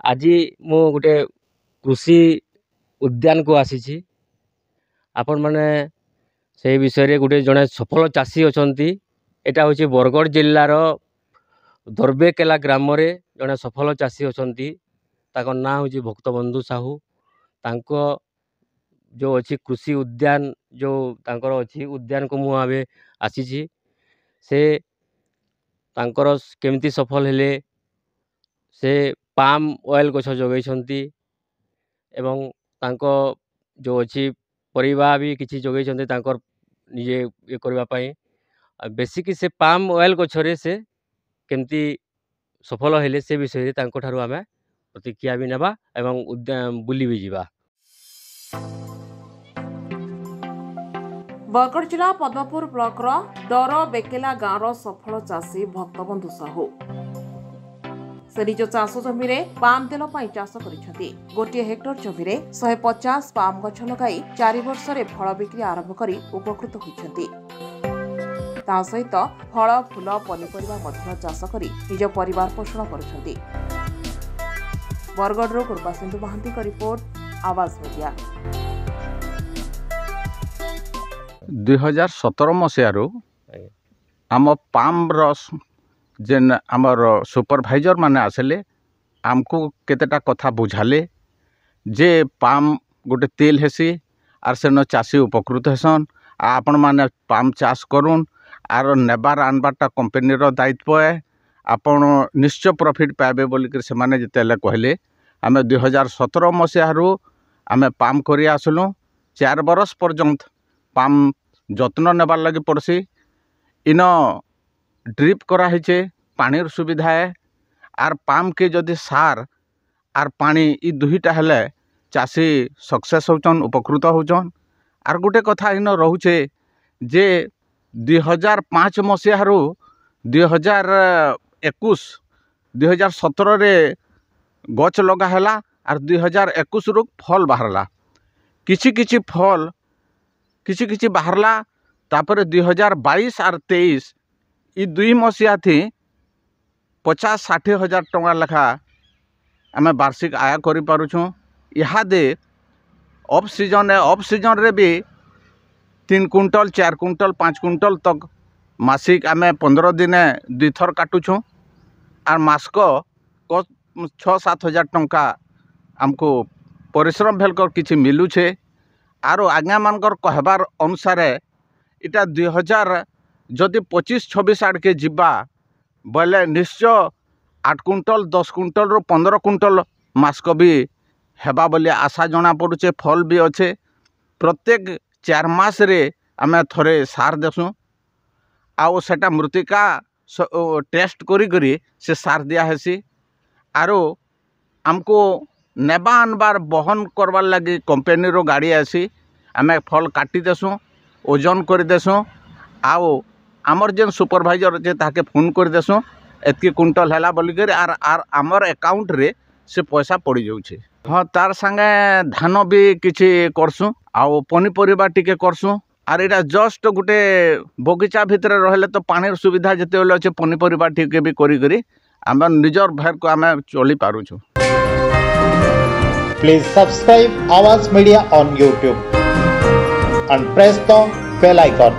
आज मु गोटे कृषि उद्यान को आसी आपण मैंने से विषय रे गोटे जड़े सफल चाषी अच्छा यहाँ हूँ बरगढ़ जिलार दरबेकेला ग्राम रे जड़े सफल चाषी अच्छा ना हूँ भक्तबंधु साहू तांको जो अच्छी कृषि उद्यान जो तांकर अच्छी उद्यान को मुझे आसी से तांकर केमती सफल हेले से पाम ऑयल गछ जगैछंती एवं तांको जो अच्छी परिवार भी किसी जगैछंती तांकर निजे ये करबा पई बेसिक से पाम ऑयल गछरे से केमती सफल हेले से विषय तांको ठारू आमे प्रतिक्रिया भी नेबा एवं उद्यान बुली भी जीवा। बरगढ़ जिला पद्मपुर ब्लॉक दरबेकेला गाँव सफल चाषी भक्तबंधु साहू से निज चाष जमी पाम तेल चाष कर गोटे हेक्टर जमी 150 पाम गछ लगाई 4 वर्ष फल बिक्री आरंभ कर उपकृत होती सहित फल फूल पनीपरिया चाष कर निज परिवार पोषण कर। बरगढ़ कृपा सिंधु महांती का रिपोर्ट आवाज मीडिया। 2017 मसीह आम पाम रस जेन आमर सुपरभाइजर माने आसले आमको केतेटा कथा बुझाले जे पाम गोटे तेल हेसी आर सेन चाषी उपकृत हेसन आपण माने पाम चाष करुन आर नेबार आनबारटा कंपनीर दायित्व है आपण निश्चय प्रॉफिट पाइबे बोलिक से माने जेतेले कहले आमे 2017 मसीह आमे पाम करी आसलु 4 बरस पर्यंत पाम जत्न नेबार लगी पड़सी इन ड्रिप करा है पानीर सुविधा है आर पाम के जदि सार आर पानी ई दुईटा हेले चाषी सक्सेस होचन उपकृत होचन। आर गोटे कथा इन रोचे जे 2005 मसीह 2017 रे गच लगा हैला आर 2021 रु फल बाहरला किछि फल किछि बाहरला तापर 2022 आर 23 ई 2 मसीहा थी 50-60 हजार टंका लेखा आम वार्षिक आय करि पारुछुं। इहादे ऑफ सीजन रे भी 3 कुंटल 4 कुंटल 5 कुंटल तक मासिक आम 15 दिन 2 थर काटुछुं आर मासक 6-7 हजार टंका आमको परिश्रम भेलकर किछि मिलुछे। आरो आज्ञा मानकर कहबार अनुसार इटा 2000 जदि 25-26 आड़के जीवा बोले निश्चय 8 कुंटल 10 कुंटल रो 15 कुंटल मास्क भी हेबा बोली आशा जना पड़ुचे। फल भी अच्छे प्रत्येक 4 मास रे आमे थरे सार देसुँ आउ सेटा मृतिका टेस्ट करी से सार दिया हेसी आरो आमको नेबा आनबार बहन करवार लगी कंपनी रो गाड़ी आसी आमे फल काटी देसुँ ओजन कर देसुँ आउ आमर जेन सुपरभाइजर जे ताके फोन कर देसुँ एतकी कुंटल हैला बोलिकर आर आमर अकाउंट रे से पैसा पड़ जाउछे। हाँ तार संगे धान भी किछि करसुँ आउ पनीपरिया टिके करसुँ आर इटा जस्ट गोटे बगीचा भितर रहले तो पानी सुविधा जेते बेले अच्छे पनीपरिया टिके भी करी आम निजर भर को आम चली पारुछु। Please subscribe Awaaz Media on YouTube and press the bell icon.